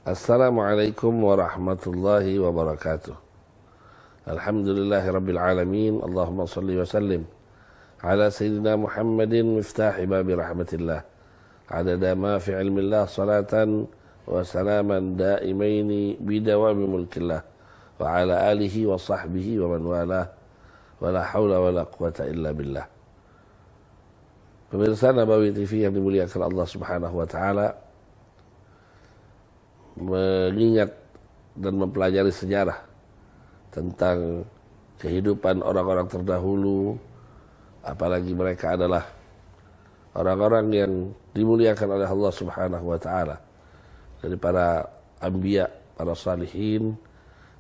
Assalamualaikum warahmatullahi wabarakatuh. Alhamdulillahi rabbil alamin. Allahumma salli wa sallim ala sayyidina Muhammadin miftahi babi rahmatillah. Adada ma fi ilmillah salatan wa salaman daimaini bidawami mulkillah. Wa ala alihi wa sahbihi wa man walah. Wa la hawla wa la quwata illa billah. Pemirsa Nabawi TV yang dimuliakan Allah subhanahu wa ta'ala, mengingat dan mempelajari sejarah tentang kehidupan orang-orang terdahulu, apalagi mereka adalah orang-orang yang dimuliakan oleh Allah subhanahu wa ta'ala dari para anbiya, para salihin,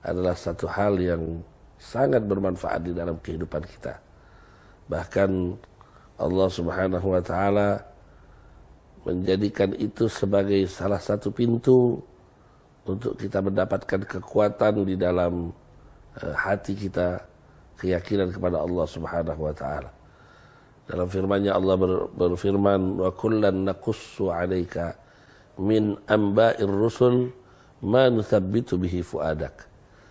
adalah satu hal yang sangat bermanfaat di dalam kehidupan kita. Bahkan Allah subhanahu wa ta'ala menjadikan itu sebagai salah satu pintu untuk kita mendapatkan kekuatan di dalam hati kita, keyakinan kepada Allah subhanahu wa ta'ala. Dalam firman-Nya Allah berfirman, wa kullan naqussu 'alaika min amba'ir rusul ma nuthabbitu bihi fuadak.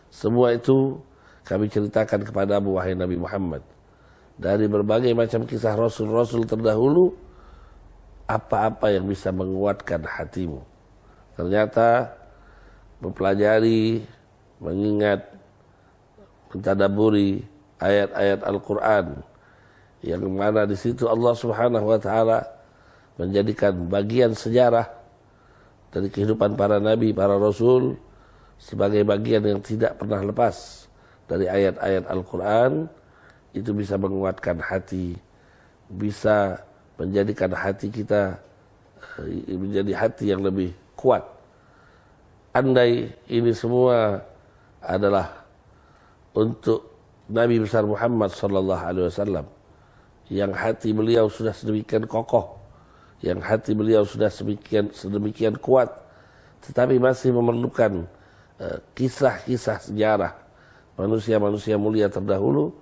Semua itu kami ceritakan kepadamu wahai Nabi Muhammad dari berbagai macam kisah rasul-rasul terdahulu, apa-apa yang bisa menguatkan hatimu. Ternyata mempelajari, mengingat, mentadaburi ayat-ayat Al-Quran yang mana di situ Allah subhanahu wa ta'ala menjadikan bagian sejarah dari kehidupan para nabi, para rasul sebagai bagian yang tidak pernah lepas dari ayat-ayat Al-Quran. Itu bisa menguatkan hati, bisa menjadikan hati kita menjadi hati yang lebih kuat. Andai ini semua adalah untuk Nabi besar Muhammad sallallahu alaihi wasallam, yang hati beliau sudah sedemikian kokoh, yang hati beliau sudah sedemikian kuat, tetapi masih memerlukan kisah-kisah sejarah manusia-manusia mulia terdahulu,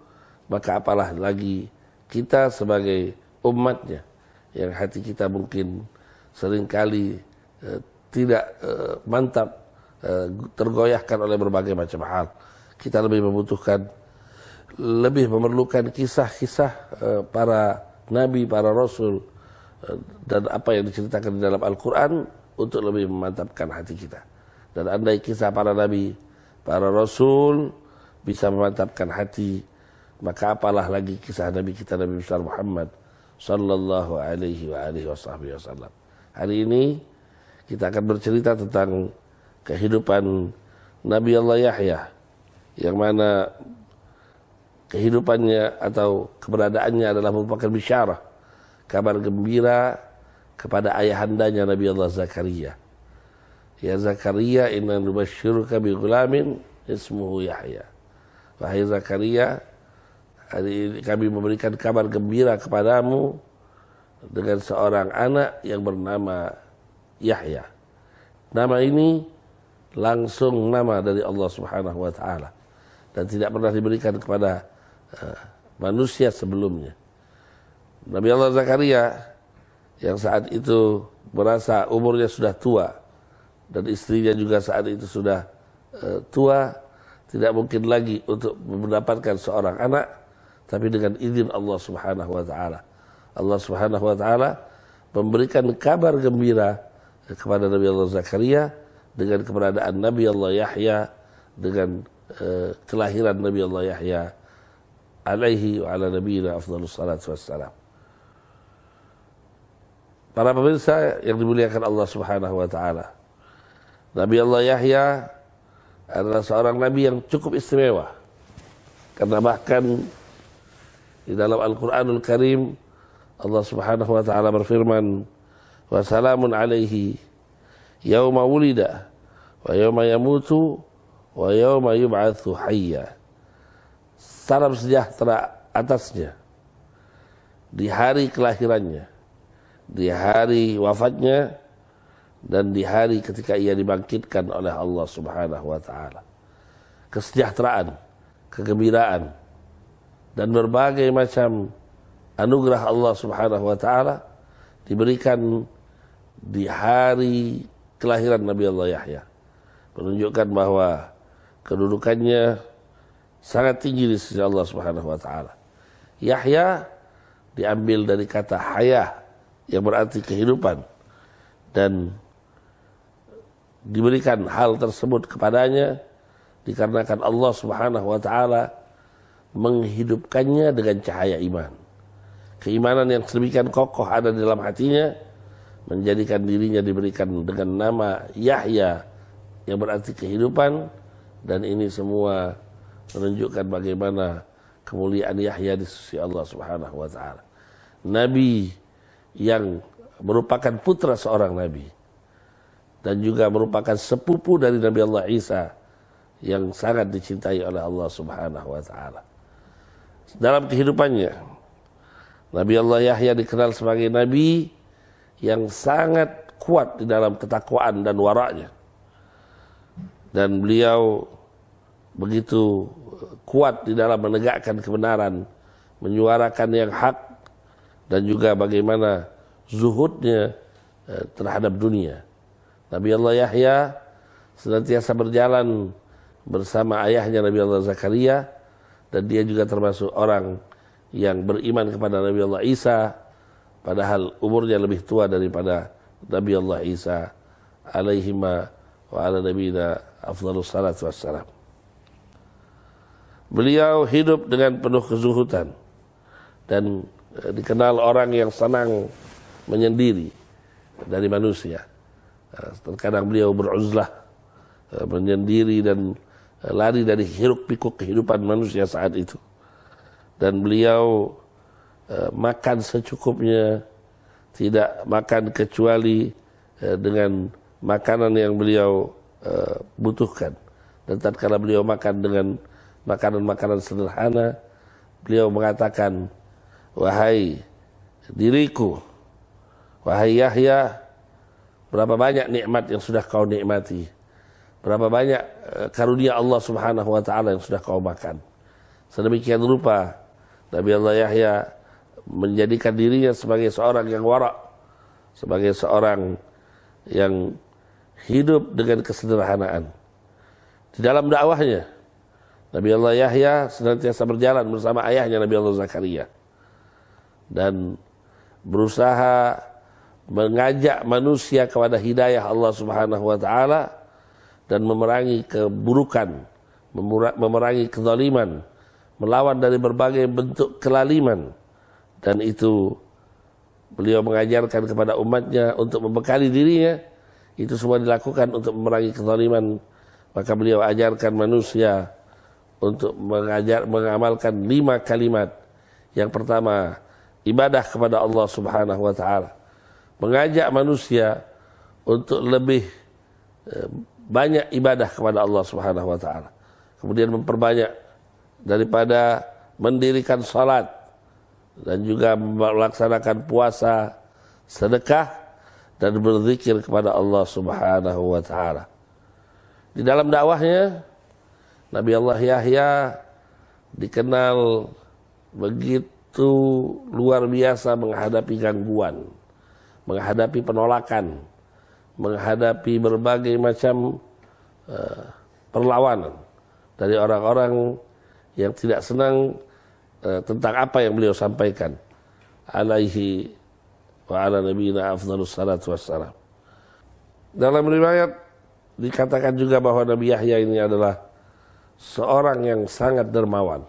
maka apalah lagi kita sebagai umatnya yang hati kita mungkin seringkali tidak mantap, tergoyahkan oleh berbagai macam hal. Kita lebih memerlukan kisah-kisah para nabi, para rasul, dan apa yang diceritakan di dalam Al-Quran untuk lebih memantapkan hati kita. Dan andai kisah para nabi, para rasul bisa memantapkan hati, maka apalah lagi kisah nabi kita, Nabi besar Muhammad sallallahu alaihi wasallam. Hari ini kita akan bercerita tentang kehidupan Nabi Allah Yahya, yang mana kehidupannya atau keberadaannya adalah merupakan bisyarah, kabar gembira kepada ayahandanya Nabi Allah Zakaria. Ya Zakaria, inna nubasyiruka bi ghulamin ismuhu Yahya. Wahai Zakaria, hari ini kami memberikan kabar gembira kepadamu dengan seorang anak yang bernama Yahya. Nama ini langsung nama dari Allah subhanahu wa ta'ala dan tidak pernah diberikan kepada manusia sebelumnya. Nabi Allah Zakaria yang saat itu merasa umurnya sudah tua dan istrinya juga saat itu sudah tua, tidak mungkin lagi untuk mendapatkan seorang anak, tapi dengan izin Allah subhanahu wa ta'ala, Allah subhanahu wa ta'ala memberikan kabar gembira kepada Nabi Allah Zakaria dengan keberadaan Nabi Allah Yahya, dengan kelahiran Nabi Allah Yahya alaihi wa ala nabiyina afdhalus salatu wassalam. Para pemirsa yang dimuliakan Allah subhanahu wa ta'ala, Nabi Allah Yahya adalah seorang nabi yang cukup istimewa, karena bahkan di dalam Al-Quranul Karim Allah subhanahu wa ta'ala berfirman, wa salamun alaihi yauma wulida wa yauma yamutu wa yauma yub'atsu hayya. Salam sejahtera atasnya di hari kelahirannya, di hari wafatnya, dan di hari ketika ia dibangkitkan oleh Allah subhanahu wa ta'ala. Kesejahteraan, kegembiraan, dan berbagai macam anugerah Allah subhanahu wa ta'ala diberikan di hari kelahiran Nabi Allah Yahya. menunjukkan bahwa kedudukannya sangat tinggi di sisi Allah Subhanahu wa taala. Yahya diambil dari kata haya yang berarti kehidupan, dan diberikan hal tersebut kepadanya dikarenakan Allah Subhanahu wa taala menghidupkannya dengan cahaya iman. Keimanan yang sedemikian kokoh ada di dalam hatinya menjadikan dirinya diberikan dengan nama Yahya yang berarti kehidupan, dan ini semua menunjukkan bagaimana kemuliaan Yahya di sisi Allah Subhanahu wa taala. Nabi yang merupakan putra seorang nabi dan juga merupakan sepupu dari Nabi Allah Isa yang sangat dicintai oleh Allah Subhanahu wa taala. Dalam kehidupannya, Nabi Allah Yahya dikenal sebagai nabi yang sangat kuat di dalam ketakwaan dan waraknya. Dan beliau begitu kuat di dalam menegakkan kebenaran, menyuarakan yang hak, dan juga bagaimana zuhudnya terhadap dunia. Nabi Allah Yahya senantiasa berjalan bersama ayahnya Nabi Allah Zakaria, dan dia juga termasuk orang yang beriman kepada Nabi Allah Isa, padahal umurnya lebih tua daripada Nabi Allah Isa alaihima wa ala nabiyina afdhalus salatu wassalam. Beliau hidup dengan penuh kezuhudan dan dikenal orang yang senang menyendiri dari manusia. Terkadang beliau beruzlah, menyendiri dan lari dari hiruk pikuk kehidupan manusia saat itu. Dan beliau makan secukupnya, tidak makan kecuali dengan makanan yang beliau butuhkan. Dan tatkala beliau makan dengan makanan-makanan sederhana, beliau mengatakan, wahai diriku, wahai Yahya, berapa banyak nikmat yang sudah kau nikmati, berapa banyak karunia Allah Subhanahu wa taala yang sudah kau makan. Sedemikian rupa Nabi Allah Yahya menjadikan dirinya sebagai seorang yang wara', sebagai seorang yang hidup dengan kesederhanaan. Di dalam dakwahnya, Nabi Allah Yahya senantiasa berjalan bersama ayahnya Nabi Allah Zakaria dan berusaha mengajak manusia kepada hidayah Allah Subhanahu wa taala dan memerangi keburukan, memerangi kezaliman, melawan dari berbagai bentuk kelaliman. Dan itu beliau mengajarkan kepada umatnya untuk membekali dirinya. Itu semua dilakukan untuk memerangi kezaliman. Maka beliau ajarkan manusia untuk mengamalkan 5 kalimat. Yang pertama, ibadah kepada Allah Subhanahu wa taala. Mengajak manusia untuk lebih banyak ibadah kepada Allah Subhanahu wa taala. Kemudian memperbanyak daripada mendirikan salat dan juga melaksanakan puasa, sedekah, dan berzikir kepada Allah Subhanahu wa taala. Di dalam dakwahnya, Nabi Allah Yahya dikenal begitu luar biasa menghadapi gangguan, menghadapi penolakan, menghadapi berbagai macam perlawanan dari orang-orang yang tidak senang tentang apa yang beliau sampaikan. Alaihi wa ala nabiyina afdhalus salatu wassalam. Dalam riwayat dikatakan juga bahwa Nabi Yahya ini adalah seorang yang sangat dermawan.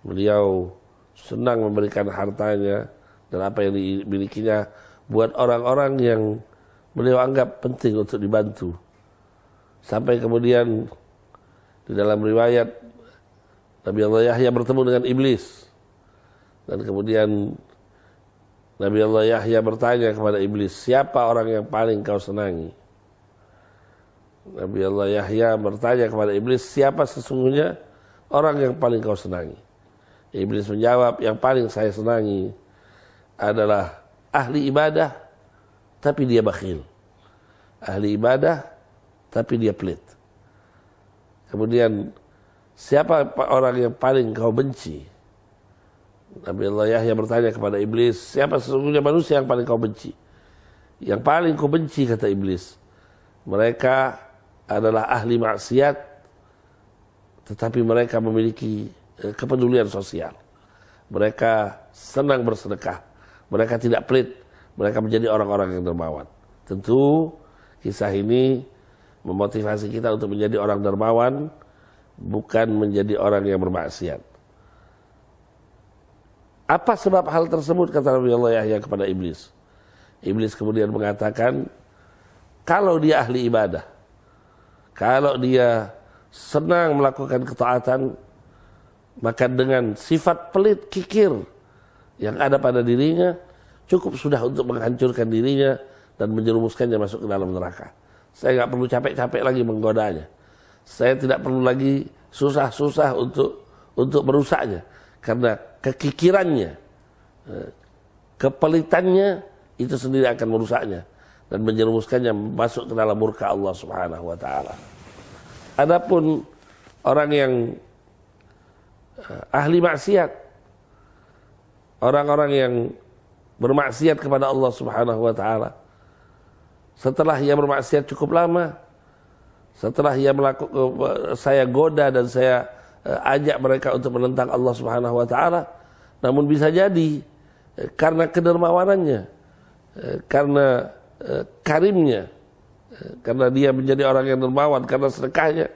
Beliau senang memberikan hartanya dan apa yang dimilikinya buat orang-orang yang beliau anggap penting untuk dibantu. Sampai kemudian di dalam riwayat Nabi Allah Yahya bertemu dengan iblis. Dan kemudian Nabi Allah Yahya bertanya kepada iblis, siapa orang yang paling kau senangi? Nabi Allah Yahya bertanya kepada iblis, siapa sesungguhnya orang yang paling kau senangi? Iblis menjawab, yang paling saya senangi adalah ahli ibadah, tapi dia bakhil. Ahli ibadah, tapi dia pelit. Kemudian, siapa orang yang paling kau benci? Nabi Allah Yahya bertanya kepada iblis, siapa sesungguhnya manusia yang paling kau benci? Yang paling kau benci, kata iblis, mereka adalah ahli maksiat, tetapi mereka memiliki kepedulian sosial. Mereka senang bersedekah, mereka tidak pelit, mereka menjadi orang-orang yang dermawan. Tentu kisah ini memotivasi kita untuk menjadi orang dermawan, bukan menjadi orang yang bermaksiat. Apa sebab hal tersebut, kata Nabi Allah Yahya kepada Iblis? Iblis kemudian mengatakan, kalau dia ahli ibadah, kalau dia senang melakukan ketaatan, maka dengan sifat pelit kikir yang ada pada dirinya, cukup sudah untuk menghancurkan dirinya dan menjerumuskannya masuk ke dalam neraka. Saya nggak perlu capek-capek lagi menggodanya. Saya tidak perlu lagi susah-susah untuk merusaknya. Karena kekikirannya, kepelitannya itu sendiri akan merusaknya dan menjerumuskannya masuk ke dalam murka Allah Subhanahu wa taala. Adapun orang yang ahli maksiat, orang-orang yang bermaksiat kepada Allah Subhanahu wa taala, setelah ia bermaksiat cukup lama, setelah ia saya goda dan saya ajak mereka untuk menentang Allah Subhanahu wa taala, namun bisa jadi karena kedermawanannya, karena karimnya, karena dia menjadi orang yang dermawan, karena sedekahnya,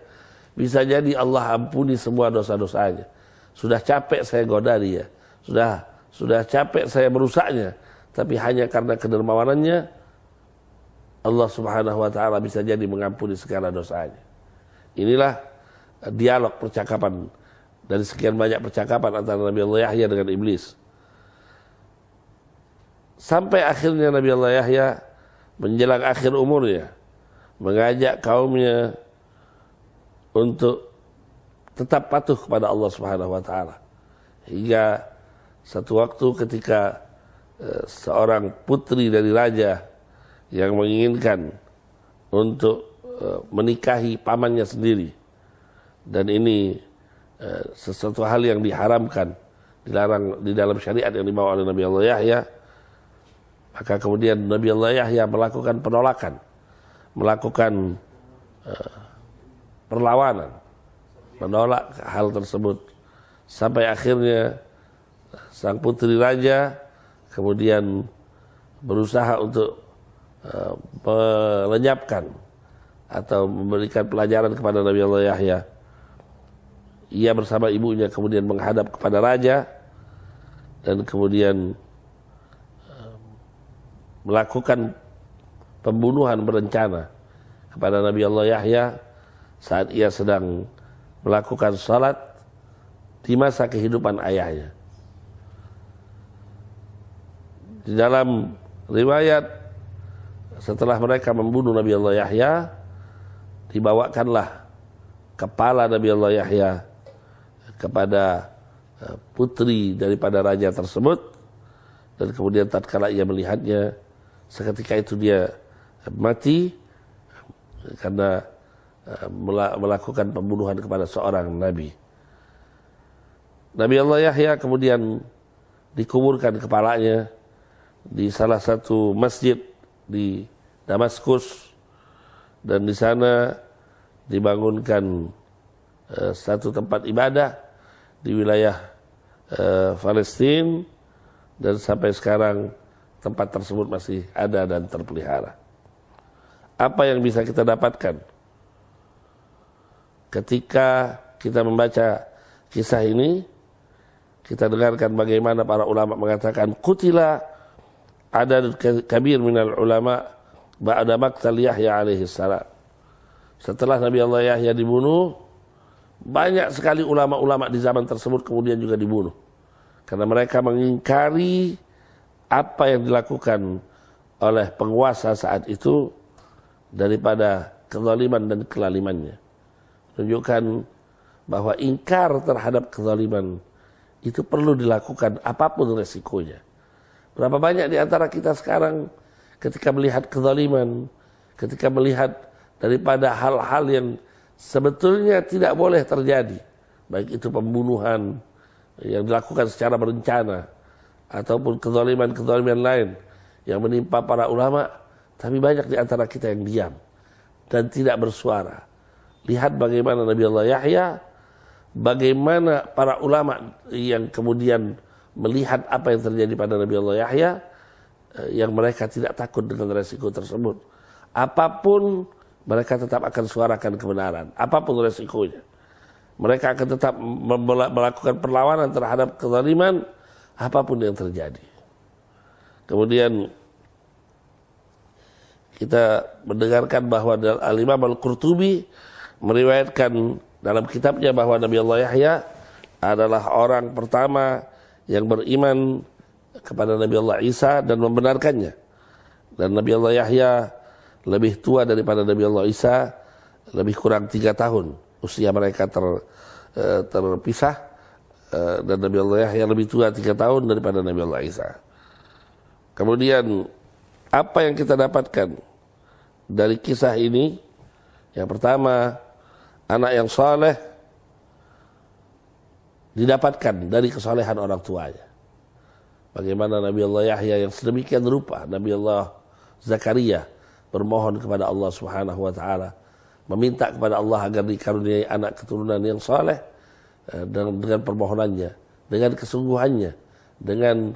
bisa jadi Allah ampuni semua dosa-dosanya. Sudah capek saya goda dia, sudah capek saya merusaknya, tapi hanya karena kedermawanannya Allah Subhanahu wa taala bisa jadi mengampuni segala dosanya. Inilah dialog percakapan dari sekian banyak percakapan antara Nabi Allah Yahya dengan iblis. Sampai akhirnya Nabi Allah Yahya menjelang akhir umurnya mengajak kaumnya untuk tetap patuh kepada Allah Subhanahu wa taala. Hingga satu waktu ketika seorang putri dari raja yang menginginkan untuk menikahi pamannya sendiri, dan ini sesuatu hal yang diharamkan, dilarang di dalam syariat yang dibawa oleh Nabi Allah Yahya, maka kemudian Nabi Allah Yahya melakukan penolakan, melakukan perlawanan, menolak hal tersebut, sampai akhirnya sang putri raja kemudian berusaha untuk melenyapkan atau memberikan pelajaran kepada Nabi Allah Yahya. Ia bersama ibunya kemudian menghadap kepada raja dan kemudian melakukan pembunuhan berencana kepada Nabi Allah Yahya saat ia sedang melakukan salat di masa kehidupan ayahnya. Di dalam riwayat, setelah mereka membunuh Nabi Allah Yahya, dibawakanlah kepala Nabi Allah Yahya kepada putri daripada raja tersebut, dan kemudian tatkala ia melihatnya, seketika itu dia mati karena melakukan pembunuhan kepada seorang nabi. Nabi Allah Yahya kemudian dikuburkan kepalanya di salah satu masjid di Damaskus, dan di sana dibangunkan satu tempat ibadah di wilayah Palestina, dan sampai sekarang tempat tersebut masih ada dan terpelihara. Apa yang bisa kita dapatkan ketika kita membaca kisah ini? Kita dengarkan bagaimana para ulama mengatakan, qutila adad kabir minal ulama ba'da maqtal Yahya alaihi salam. Setelah Nabi Allah Yahya dibunuh, banyak sekali ulama-ulama di zaman tersebut kemudian juga dibunuh, karena mereka mengingkari apa yang dilakukan oleh penguasa saat itu daripada kezaliman dan kelalimannya. Menunjukkan bahwa ingkar terhadap kezaliman itu perlu dilakukan apapun resikonya. Berapa banyak di antara kita sekarang ketika melihat kezaliman, ketika melihat daripada hal-hal yang sebetulnya tidak boleh terjadi, baik itu pembunuhan yang dilakukan secara berencana ataupun kezaliman-kezaliman lain yang menimpa para ulama, tapi banyak di antara kita yang diam. dan tidak bersuara. Lihat bagaimana Nabi Allah Yahya, bagaimana para ulama yang kemudian melihat apa yang terjadi pada Nabi Allah Yahya, yang mereka tidak takut dengan resiko tersebut. Apapun mereka tetap akan suarakan kebenaran, apapun resikonya. Mereka akan tetap melakukan perlawanan terhadap kezaliman, apapun yang terjadi. Kemudian kita mendengarkan bahwa Al-Imam Al-Qurtubi meriwayatkan dalam kitabnya bahwa Nabi Allah Yahya adalah orang pertama yang beriman kepada Nabi Allah Isa dan membenarkannya. Dan Nabi Allah Yahya lebih tua daripada Nabi Allah Isa, lebih kurang 3 tahun usia mereka terpisah, dan Nabi Allah Yahya lebih tua 3 tahun daripada Nabi Allah Isa. Kemudian apa yang kita dapatkan dari kisah ini? Yang pertama, anak yang saleh didapatkan dari kesolehan orang tuanya. Bagaimana Nabi Allah Yahya yang sedemikian rupa Nabi Allah Zakaria bermohon kepada Allah Subhanahu wa taala, meminta kepada Allah agar dikaruniai anak keturunan yang saleh, dengan permohonannya, dengan kesungguhannya, dengan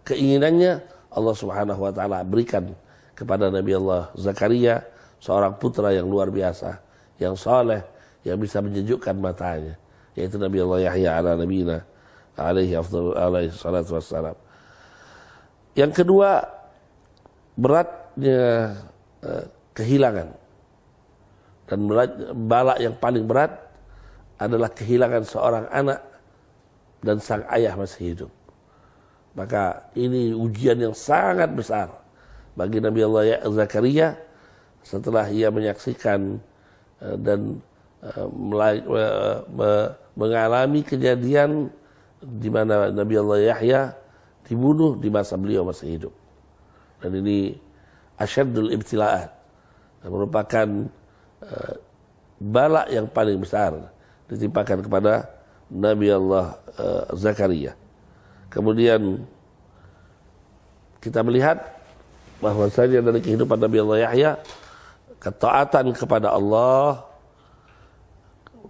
keinginannya, Allah Subhanahu wa taala berikan kepada Nabi Allah Zakaria seorang putra yang luar biasa, yang saleh, yang bisa menyejukkan matanya, yaitu Nabi Allah Yahya ala nabiyina alaihi salatu wassalam. Yang kedua, beratnya kehilangan, dan bala yang paling berat adalah kehilangan seorang anak dan sang ayah masih hidup. Maka ini ujian yang sangat besar bagi Nabi Allah Zakaria setelah ia menyaksikan dan mengalami kejadian di mana Nabi Allah Yahya dibunuh di masa beliau masih hidup. Dan ini asyaddul ibtila'at, merupakan bala yang paling besar ditimpakan kepada Nabi Allah Zakaria. Kemudian kita melihat bahwasanya dari kehidupan Nabi Allah Yahya, ketaatan kepada Allah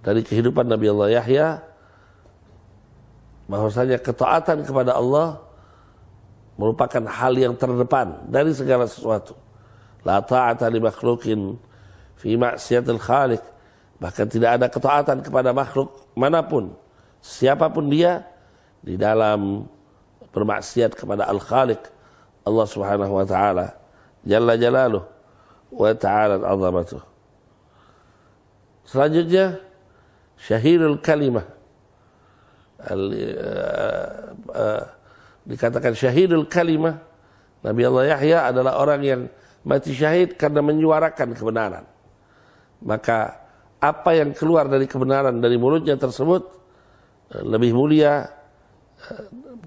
dari kehidupan Nabi Allah Yahya, bahwasanya ketaatan kepada Allah merupakan hal yang terdepan dari segala sesuatu. La ta'ata li makhluqin fi ma'siyatil khaliq. Bahkan tidak ada ketaatan kepada makhluk manapun, siapapun dia, di dalam bermaksiat kepada Al-Khaliq, Allah Subhanahu wa taala, Jalla Jalaluh wa ta'ala 'azamatuh. Selanjutnya, syahidul kalimah. Dikatakan syahidul kalimah, Nabi Allah Yahya adalah orang yang mati syahid karena menyuarakan kebenaran. Maka apa yang keluar dari kebenaran dari mulutnya tersebut lebih mulia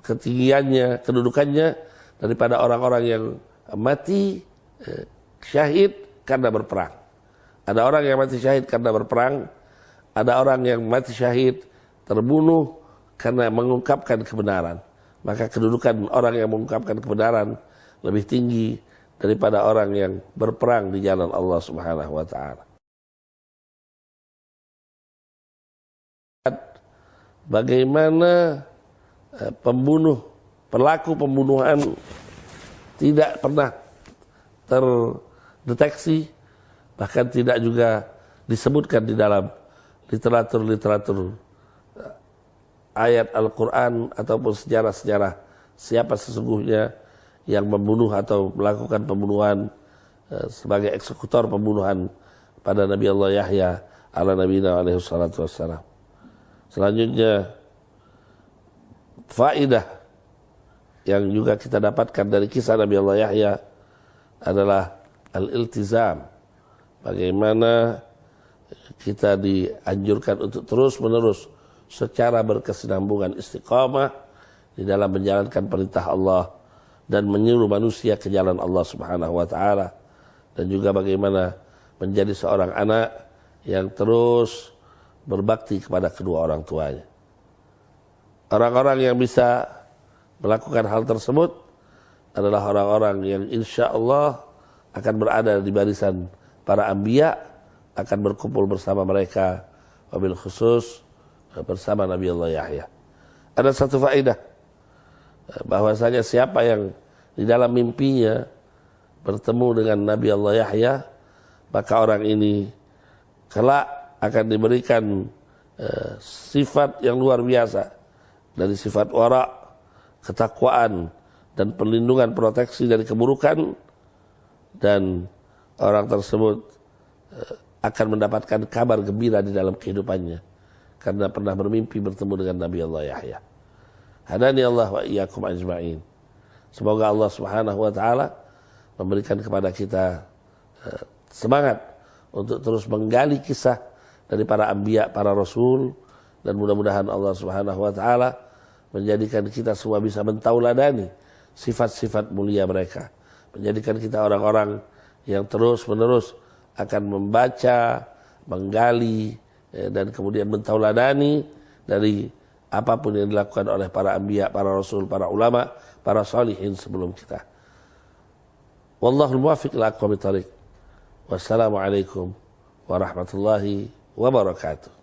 ketinggiannya, kedudukannya daripada orang-orang yang mati syahid karena berperang. Ada orang yang mati syahid karena berperang, ada orang yang mati syahid terbunuh karena mengungkapkan kebenaran. Maka kedudukan orang yang mengungkapkan kebenaran lebih tinggi daripada orang yang berperang di jalan Allah Subhanahu wa taala. Bagaimana pelaku pembunuhan tidak pernah terdeteksi, bahkan tidak juga disebutkan di dalam literatur ayat Al-Quran ataupun sejarah-sejarah siapa sesungguhnya yang membunuh atau melakukan pembunuhan sebagai eksekutor pembunuhan pada Nabi Allah Yahya ala nabiyina alaihi salatu wassalam. Selanjutnya, faedah yang juga kita dapatkan dari kisah Nabi Allah Yahya adalah al-iltizam. Bagaimana kita dianjurkan untuk terus-menerus secara berkesinambungan istiqamah di dalam menjalankan perintah Allah dan menyuruh manusia ke jalan Allah Subhanahu wa taala, dan juga bagaimana menjadi seorang anak yang terus berbakti kepada kedua orang tuanya. Orang-orang yang bisa melakukan hal tersebut adalah orang-orang yang insya Allah akan berada di barisan para anbiya akan berkumpul bersama mereka, wabil khusus bersama Nabi Allah Yahya. Ada satu faedah, bahwasanya siapa yang di dalam mimpinya bertemu dengan Nabi Allah Yahya, maka orang ini kelak akan diberikan sifat yang luar biasa, dari sifat wara, ketakwaan, dan perlindungan proteksi dari keburukan, dan orang tersebut akan mendapatkan kabar gembira di dalam kehidupannya karena pernah bermimpi bertemu dengan Nabi Allah Yahya. Hadani Allah wa iyyakum ajma'in. Semoga Allah Subhanahu wa taala memberikan kepada kita semangat untuk terus menggali kisah dari para anbiya, para rasul, dan mudah-mudahan Allah Subhanahu wa taala menjadikan kita semua bisa mentauladani sifat-sifat mulia mereka, menjadikan kita orang-orang yang terus-menerus akan membaca, menggali, dan kemudian mentauladani dari apapun yang dilakukan oleh para anbiya, para rasul, para ulama, para salihin sebelum kita. Wallahul muwaffiq ila aqwamit thariq. Wassalamualaikum warahmatullahi wabarakatuh.